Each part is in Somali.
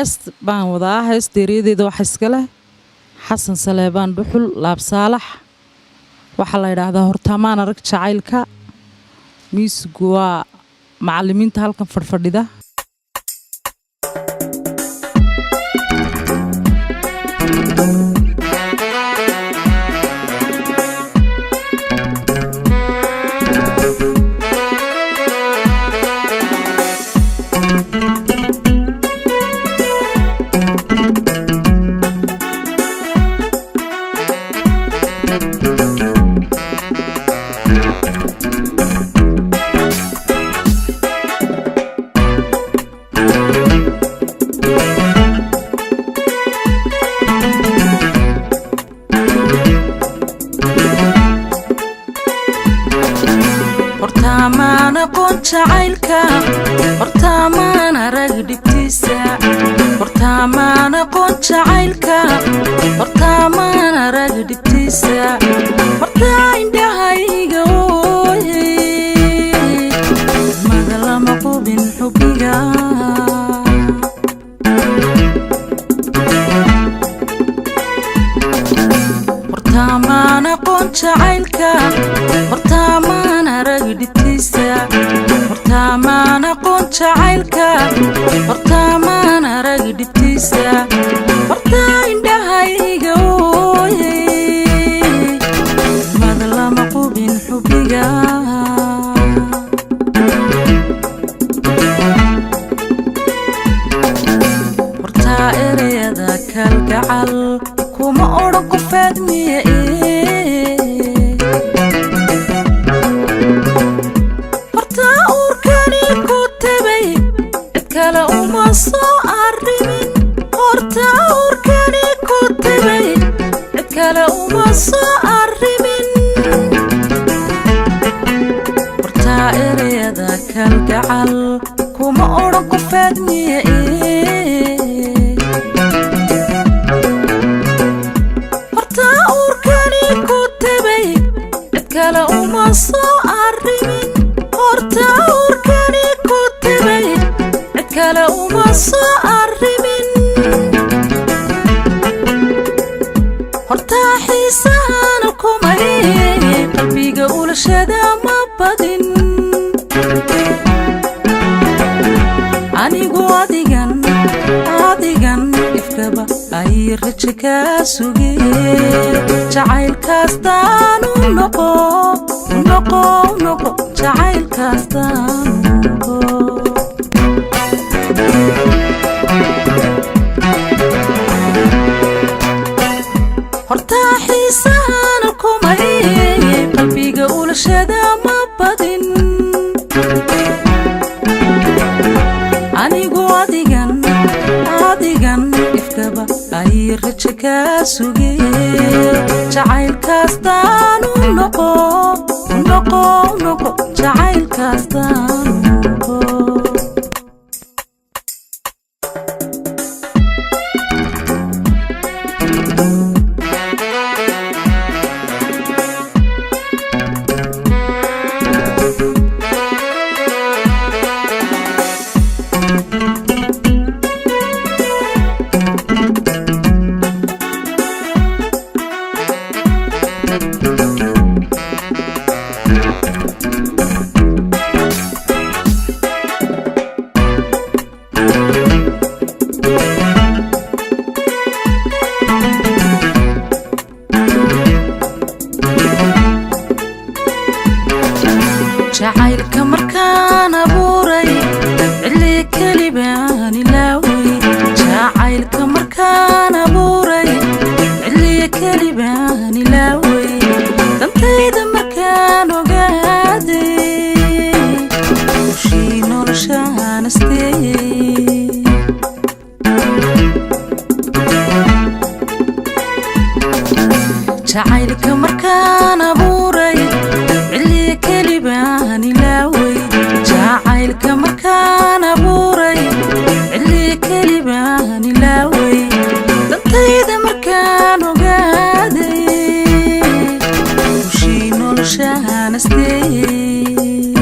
هست بان وضع هست ديريدي دو حسكله حسن سليبان بحل لاب صالح وحلا يراهدا هورتامان arag jacaylka miisgu waa macallimiinta halkan fadhida jacaylka hortaamaan arag dhibtiisa hortaamaan aqoon jacaylka hortaamaan arag dhibtiisa hortaa indhahayga ooyey mada lama qubin xubiga hortaamaan aqoon jacaylka hortaamaan arag dhibtiisa hortaamaan aqoon jacaylka hortaamaan arag dhibtiisa hortaa indhahayga ooyey mada lama qubin xubiga hortaa ereyada kalgacal kuma odhan qofeed miya soo arrimin horta urkani ku tabay cid kale uma soo arrimin horta ereyada kalgacal kuma odhan qofeed miya horta urkani ku tabay cid kale uma soo arrimin horta urkani ku tabay kala uma soo arrimin horta xiisaan kumay qalbiga ulashada ma badin anigu adigan ifkaba ay rajo ka sugay jacaylkaastaan u noqo jacaylkaastaan horta xiisaan kumay qalbiga ulashada ma badin anigu adigan ifkaba ay rajo ka sugay jacaylkaastaan u noqo jacaylkaastaan jacaylka markaan abuuray cili kalibaan ilaaway jacaylka markaan abuuray cili kalibaan ilaaway dantayda markaan ogaaday ushii noloshaan asteeyey jacaylka markaan abuuray cili kalibaan ilaaway jacaylka markaan abuuray cili kalibaan ilaaway dantayda markaan ogaaday ushii noloshaan asteeyey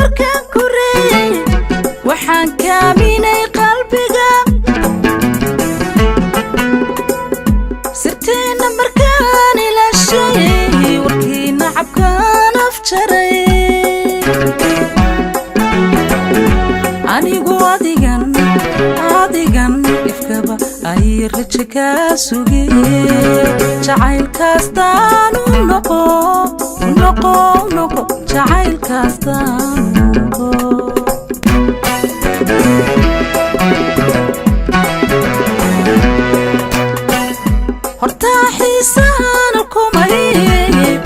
markaan ku reeyay waxaan kaaminay qalbiga sirteena markaan ilaashay warkiina cabkaan afjaray anigu adigan ifkaba ay rajo kaa sugay jacaylkaastaan u noqo jacaylkaastaan u noqo hortaa xiisaana kumay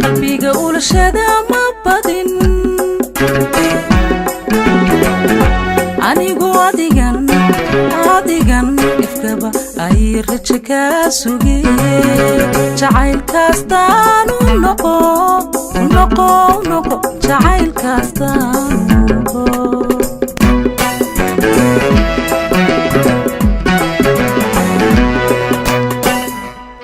qalbiga ulashada ma badin anigu adigan ifkaba ay rajo kaa sugay jacaylkaastaan u noqo jacaylkaastaan u noqo